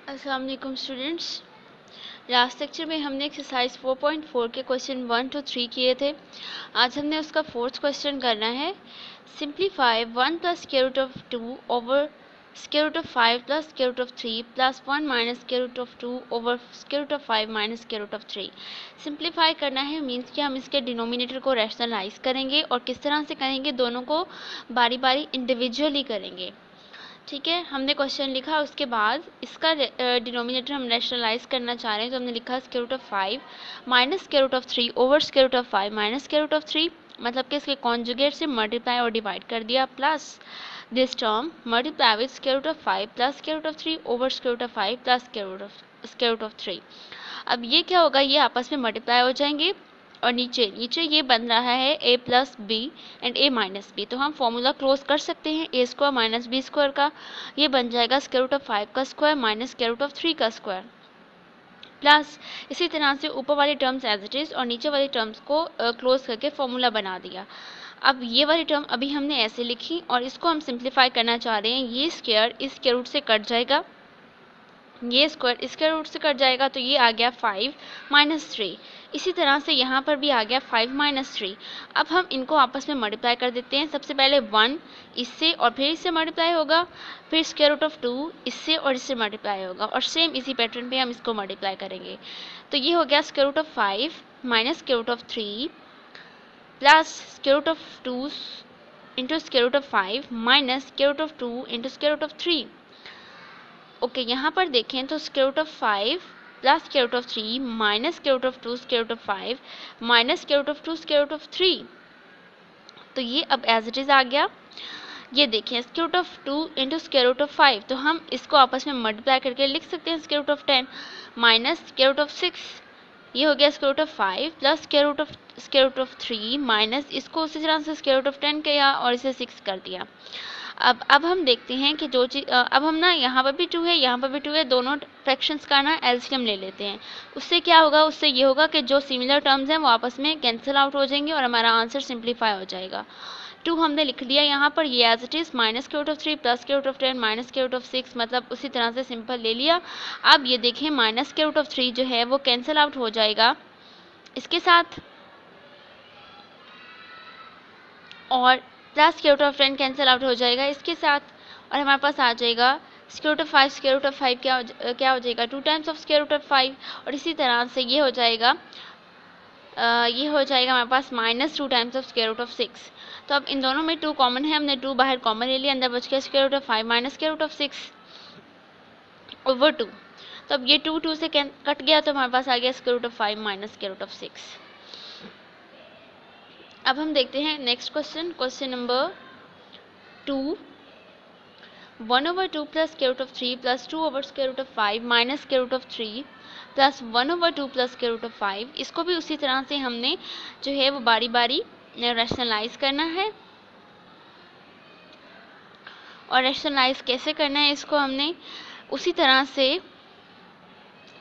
अस्सलाम वालेकुम students. Last lecture में हमने एक्सरसाइज 4.4 के क्वेश्चन 1 to 3 किए थे। आज हमने उसका फोर्थ क्वेश्चन करना है। Simplify 1 plus square root of 2 over square root of 5 plus square root of 3 plus 1 minus square root of 2 over square root of 5 minus square root of 3। Simplify करना है means कि हम इसके डिनोमिनेटर को rationalise करेंगे और किस तरह से करेंगे, दोनों को बारी बारी इंडिविजुअली करेंगे। ठीक है, हमने क्वेश्चन लिखा, उसके बाद इसका डिनोमिनेटर हम रैशनलाइज करना चाह रहे हैं, तो हमने लिखा square root of 5 minus square root of 3 over square root of 5 minus square root of 3, मतलब कि इसके कॉन्जुगेट से मल्टीप्लाई और डिवाइड कर दिया, plus this term multiply with square root of 5 plus square root of 3 over square root of 5 plus square root of 3। अब ये क्या होगा, ये आपस में मल्टीप्लाई हो जाएंगे और नीचे नीचे ये बन रहा है a plus b and a minus b, तो हम फॉर्मूला क्लोज कर सकते हैं a square minus b square का। ये बन जाएगा स्क्वायर रूट ऑफ 5 का square minus square root of 3 का स्क्वायर, प्लस इसी तरह से ऊपर वाली टर्म्स एज इट इज और नीचे वाली टर्म्स को क्लोज करके फॉर्मूला बना दिया। अब ये वाली टर्म अभी हमने ऐसे लिखी और इसको हम सिंप्लीफाई करना चाह रहे हैं। ये स्क्वायर इस स्क्वायर रूट से कट जाएगा, ये स्क्वायर स्क्वायर रूट से कट जाएगा, तो ये आ गया 5 माइनस 3। इसी तरह से यहाँ पर भी आ गया 5 माइनस 3। अब हम इनको आपस में मल्टीप्लाई कर देते हैं। सबसे पहले 1 इससे और फिर इससे मल्टीप्लाई होगा, फिर स्क्वायर रूट ऑफ 2 इससे और इससे मल्टीप्लाई होगा, और सेम इसी पैटर्न पे हम इसको मल्टीप्लाई करेंगे। तो ये हो गया square root of 5 minus square root of 3 plus square root of 2 into square root of 5 minus square root of 2 into square root of 3। Okay, यहाँ पर देखें तो square root of 5 plus square root of 3 minus square root of 2 square root of 5 minus square root of 2 square root of 3, तो ये अब as it is आ गया। ये देखें square root of 2 into square root of 5, तो हम इसको आपस में मल्टीप्लाई करके लिख सकते हैं square root of 10 minus square root of 6। ये हो गया square root of 5 plus square root of 3 minus इसको उसी तरह से स्क्वायर रूट ऑफ 10 किया और इसे 6 कर दिया। अब हम देखते हैं कि जो चीज़ अब हम ना यहाँ पर भी 2 है, यहाँ पर भी 2 है, दोनों फ्रैक्शंस का ना एलसीएम ले लेते हैं। उससे क्या होगा, उससे ये होगा कि जो सिमिलर टर्म्स हैं वो आपस में कैंसिल आउट हो जाएंगे और हमारा आंसर सिंप्लीफाई हो जाएगा। 2 हमने लिख लिया यहाँ पर, ये as it is minus square root of 3 plus square root of 10 minus square root of 6, मतलब उसी तरह से सिंपल ले लिया। अब ये देखें माइनस स्क्वायर रूट ऑफ 3 जो है वो कैंसिल आउट हो जाएगा इसके साथ, और plus square root of 10 cancel out हो जाएगा इसके साथ, और हमारे पास आ जाएगा square root of 5। Square root of 5 क्या हो जाएगा 2 times of square root of 5, और इसी तरह से ये हो जाएगा हमारे पास minus 2 times of square root of 6। तो अब इन दोनों में 2 कॉमन है, हमने 2 बाहर कॉमन ले लिया, अंदर बच गया square root of 5 minus square root of 6 over 2। तो अब ये 2 से कट गया, तो हमारे पास आ गया square root of 5 minus square root of 6। अब हम देखते हैं next question, question number 2। 1 over 2 plus square root of 3 plus 2 over square root of 5 minus square root of 3 plus 1 over 2 plus square root of 5, इसको भी उसी तरह से हमने जो है वो बारी बारी रैशनलाइज करना है। और रैशनलाइज कैसे करना है, इसको हमने उसी तरह से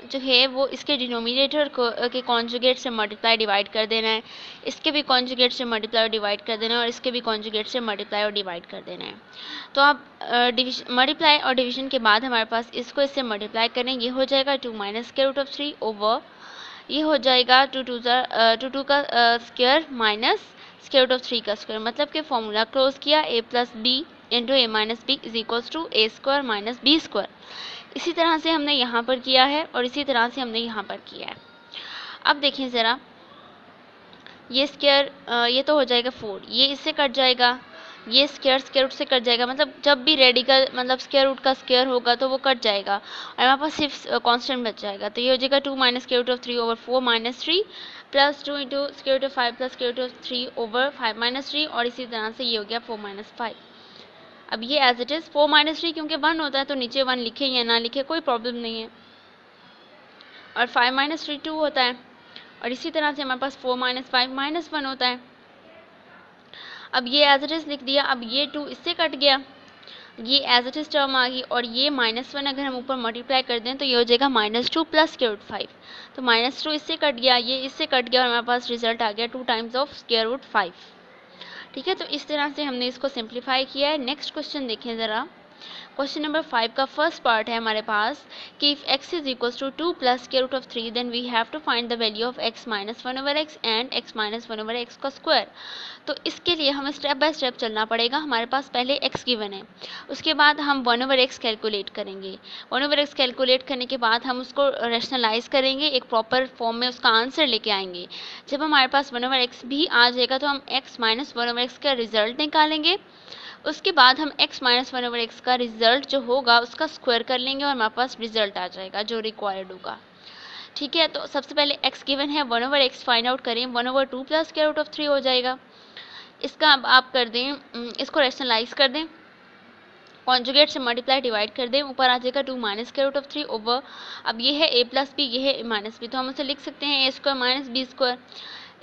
जो है वो इसके डिनोमिनेटर को के कॉन्जुगेट से मल्टीप्लाई डिवाइड कर देना है, इसके भी कॉन्जुगेट से मल्टीप्लाई और डिवाइड कर देना है, और इसके भी कॉन्जुगेट से मल्टीप्लाई और डिवाइड कर देना है। तो आप मल्टीप्लाई और डिवीजन के बाद हमारे पास इसको इससे मल्टीप्लाई करें, ये हो जाएगा 2 minus square root of 3 over ये हो जाएगा 2 का square minus square root of 3 का स्क्वायर, मतलब कि फॉर्मूला क्लोज किया a plus b into a minus b is equals to a square minus b square. इसी तरह से हमने यहाँ पर किया है और इसी तरह से हमने यहाँ पर किया है। अब देखें ज़रा, ये स्क्वायर ये तो हो जाएगा 4, ये इससे कट जाएगा, ये स्क्वायर रूट से कट जाएगा, मतलब जब भी रेडिकल मतलब स्क्वायर रूट का स्क्वायर होगा तो वो कट जाएगा और हमारे पास सिर्फ कांस्टेंट बच जाएगा। तो ये हो जाएगा 2 minus square root of 3 over 4 minus 3 plus 2 into square root of 5 plus square root of 3 over 5 minus 3, और इसी तरह से ये हो गया 4 माइनस 5। अब ये एज इट इज़ 4 माइनस 3 क्योंकि 1 होता है तो नीचे 1 लिखे या ना लिखे कोई प्रॉब्लम नहीं है, और 5 माइनस 3 2 होता है, और इसी तरह से हमारे पास 4 माइनस 5 माइनस 1 होता है। अब ये एज इट इज़ लिख दिया, अब ये 2 इससे कट गया, ये एज इट इज़ टर्म आ गई, और ये -1 अगर हम ऊपर मल्टीप्लाई कर दें तो ये हो जाएगा -2 प्लस स्क्वायर रूट 5। तो -2 इससे कट गया, ये इससे कट गया, और हमारे पास रिजल्ट आ गया 2 टाइम्स ऑफ स्क्वायर रूट 5। ठीक है, तो इस तरह से हमने इसको सिंप्लीफाई किया है। नेक्स्ट क्वेश्चन देखें ज़रा, क्वेश्चन नंबर 5 का फर्स्ट पार्ट है हमारे पास कि if x is equal to 2 plus square root of 3 then we have to find the value of x minus 1 over x and x minus 1 over x का square. तो इसके लिए हमें स्टेप बाय स्टेप चलना पड़ेगा। हमारे पास पहले x गिवन है, उसके बाद हम 1 ओवर x कैलकुलेट करेंगे। 1 ओवर x कैलकुलेट करने के बाद हम उसको रैशनलाइज करेंगे, एक प्रॉपर फॉर्म में उसका आंसर लेके आएंगे। जब हमारे पास 1 ओवर x भी आ जाएगा तो हम x माइनस 1 ओवर x का रिजल्ट निकालेंगे। उसके बाद हम x माइनस 1 ओवर x का रिजल्ट जो होगा उसका स्क्वायर कर लेंगे और हमारे पास रिजल्ट आ जाएगा जो रिक्वायर्ड होगा। ठीक है, तो सबसे पहले x गिवन है, 1 ओवर x फाइंड आउट करें। 1 over 2 plus square root of 3 हो जाएगा। इसका अब आप कर दें, इसको रैशनलाइज कर दें, कॉन्जुगेट से मल्टीप्लाई डिवाइड कर दें, ऊपर आ जाएगा 2 minus square root of 3 over, अब ये है a प्लस बी, ये है a माइनस बी, तो हम उसे लिख सकते हैं a square minus b square.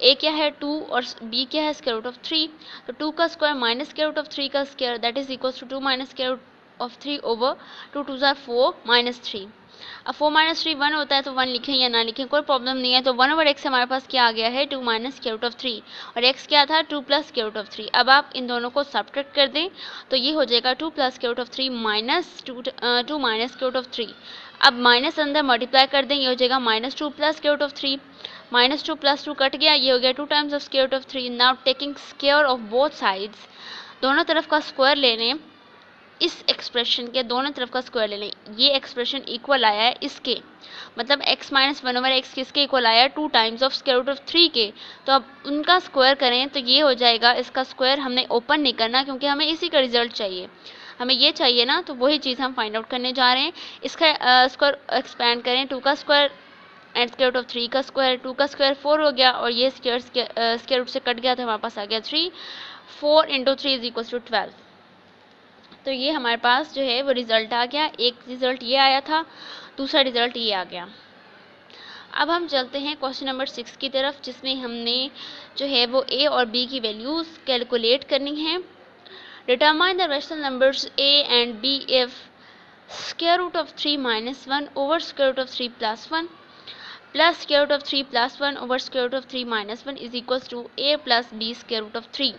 a क्या है 2 और b क्या है स्क्वायर रूट ऑफ 3, तो 2 का square minus square root of 3 का square that is equal to 2 minus square root of 3 over 2 2 जार 4 माइनस 3। अब 4 माइनस 3 1 होता है, तो 1 लिखें या ना लिखें कोई प्रॉब्लम नहीं है। तो 1 ओवर x हमारे पास क्या आ गया है 2 माइनस स्क्वायर रूट ऑफ 3 और x क्या था 2 प्लस स्क्वायर रूट ऑफ 3। अब आप इन दोनों को सब्ट्रैक्ट कर दें तो ये हो जाएगा 2 plus square root of 3 minus 2 minus square root of 3। अब माइनस अंदर मल्टीप्लाई कर दें, ये हो जाएगा minus 2 plus square root of 3, minus 2 plus 2 cut गया, ये हो गया 2 times of square root of 3। Now taking square of both sides, दोनों तरफ का स्क्वायर ले लें, इस एक्सप्रेशन के दोनों तरफ का स्क्वायर ले लें। ये एक्सप्रेशन इक्वल आया है इसके, मतलब x माइनस 1 ओवर x किसके इक्वल आया है 2 times of square root of 3 के। तो अब उनका स्क्वायर करें तो ये हो जाएगा, इसका स्क्वायर हमने ओपन नहीं करना क्योंकि हमें इसी का रिजल्ट चाहिए, हमें ये चाहिए ना, तो वही चीज़ हम फाइंड आउट करने जा रहे हैं। इसका स्क्वायर एक्सपैंड करें, 2 का square and square root of 3 का स्क्वायर, 2 का स्क्वायर 4 हो गया और ये स्क्वायर रूट से कट गया तो हमारे पास आ गया 3, 4 इंटू 3 इज इक्वल टू 12। तो ये हमारे पास जो है वो रिज़ल्ट आ गया। एक रिज़ल्ट ये आया था, दूसरा रिज़ल्ट ये आ गया। अब हम चलते हैं क्वेश्चन नंबर 6 की तरफ, जिसमें हमने जो है वो a और b की वैल्यूज़ कैलकुलेट करनी है। Determine the rational numbers a and b if square root of 3 minus 1 over square root of 3 plus 1 plus square root of 3 plus 1 over square root of 3 minus 1 is equal to a plus b square root of 3।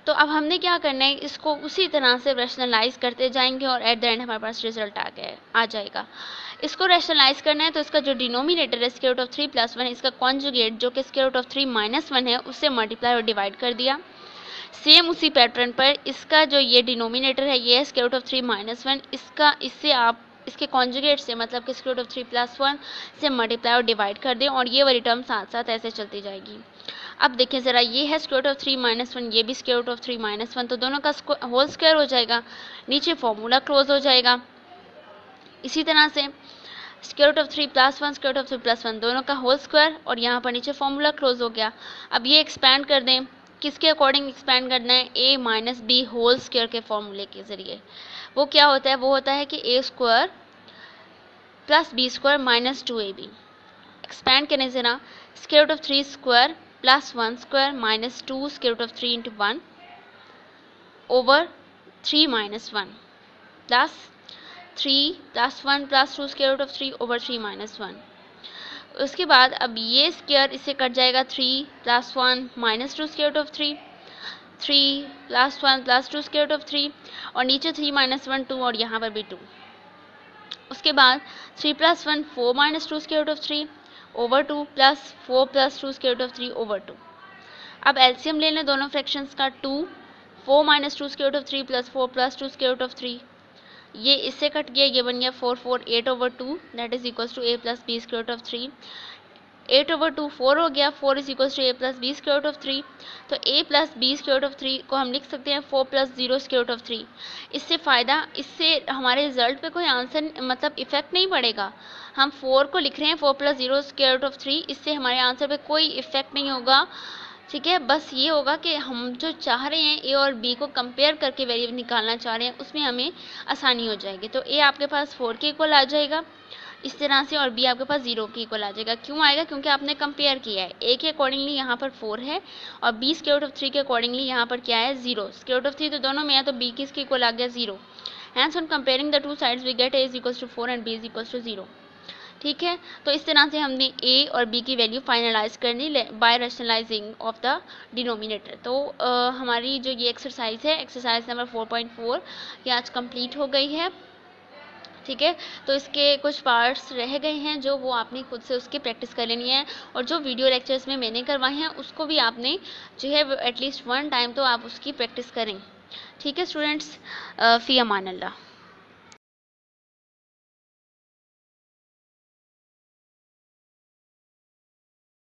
तो अब हमने क्या करना है, इसको उसी तरह से रैशनलाइज करते जाएंगे और एट द एंड हमारे पास रिजल्ट आ जाएगा। इसको रैशनलाइज करना है तो इसका जो डिनोमिनेटर है स्क्वायर रूट ऑफ 3 प्लस 1 इसका कॉन्जुगेट जो कि स्क्वायर रूट ऑफ 3 माइनस 1 है उससे मल्टीप्लाई और डिवाइड कर दिया। सेम उसी पैटर्न पर इसका जो ये डिनोमिनेटर है ये स्क्वायर रूट ऑफ 3 माइनस 1, इससे आप इसके कॉन्जुगेट से मतलब कि स्क्वायर रूट ऑफ 3 प्लस 1 से मल्टीप्लाई और डिवाइड कर दें और ये वाली टर्म साथ साथ ऐसे चलती जाएगी। अब देखिए ज़रा, ये है स्क्वायर रूट ऑफ 3 माइनस 1, ये भी स्क्वायर रूट ऑफ 3 माइनस 1, तो दोनों का होल स्क्वायर हो जाएगा, नीचे फॉर्मूला क्लोज हो जाएगा। इसी तरह से square root of 3 plus 1 square root of 3 plus 1 दोनों का होल स्क्वायर और यहाँ पर नीचे फॉर्मूला क्लोज हो गया। अब ये एक्सपैंड कर दें, किसके अकॉर्डिंग एक्सपैंड करना है, a minus b whole square के फॉर्मूले के ज़रिए। वो क्या होता है, वो होता है कि a square plus b square minus 2ab। Expand करने से ना square root of 3 square plus 1 square minus 2 square root of 3 into 1 over 3 minus 1 plus 3 plus 1 plus 2 square root of 3 over 3 minus 1। उसके बाद अब ये स्क्वायर इससे कट जाएगा, 3 plus 1 minus 2 square root of 3, 3 plus 1 plus 2 square root of 3 और नीचे 3 minus 1 2 और यहाँ पर भी 2। उसके बाद 3 plus 1 4 minus 2 square root of 3 over 2 plus 4 plus 2 square root of 3 over 2। अब एलसीएम ले लें दोनों फ्रैक्शंस का, 2 4 minus 2 square root of 3 plus 4 plus 2 square root of 3, ये इससे कट गया, ये बन गया 4 4 8 over 2 that is equals to a plus b square root of 3। 8 over 2 4 हो गया, 4 is equals to a plus b square root of 3। तो a plus b square root of 3 को हम लिख सकते हैं 4 प्लस 0 स्क्वायर रूट ऑफ 3। इससे फ़ायदा, इससे हमारे रिजल्ट पे कोई आंसर मतलब इफेक्ट नहीं पड़ेगा। हम 4 को लिख रहे हैं 4 प्लस 0 स्क्वायर रूट ऑफ 3, इससे हमारे आंसर पे कोई इफेक्ट नहीं होगा। ठीक है, बस ये होगा कि हम जो चाह रहे हैं ए और बी को कंपेयर करके वेरिएबल निकालना चाह रहे हैं उसमें हमें आसानी हो जाएगी। तो ए आपके पास 4 के इक्वल आ जाएगा इस तरह से और बी आपके पास 0 के इक्वल आ जाएगा। क्यों आएगा, क्योंकि आपने कंपेयर किया है। ए के अकॉर्डिंगली यहाँ पर 4 है और बी स्क्वायर रूट ऑफ 3 के अकॉर्डिंगली यहाँ पर क्या है 0। स्क्वायर रूट ऑफ 3 तो दोनों में है तो बी किसके इक्वल आ गया 0। Hence on comparing the two sides we get a is equals to 4 and b is equals to 0। ठीक है, तो इस तरह से हमने ए और बी की वैल्यू फाइनलाइज करनी by rationalising of the denominator. तो हमारी जो ये एक्सरसाइज है, एक्सरसाइज नंबर 4.4, ये आज कंप्लीट हो गई है। ठीक है, तो इसके कुछ पार्ट्स रह गए हैं जो वो आपने खुद से उसकी प्रैक्टिस कर लेनी है, और जो वीडियो लेक्चर्स में मैंने करवाए हैं उसको भी आपने जो है एटलीस्ट 1 टाइम तो आप उसकी प्रैक्टिस करें। ठीक है स्टूडेंट्स, फ़ी अमान अल्लाह।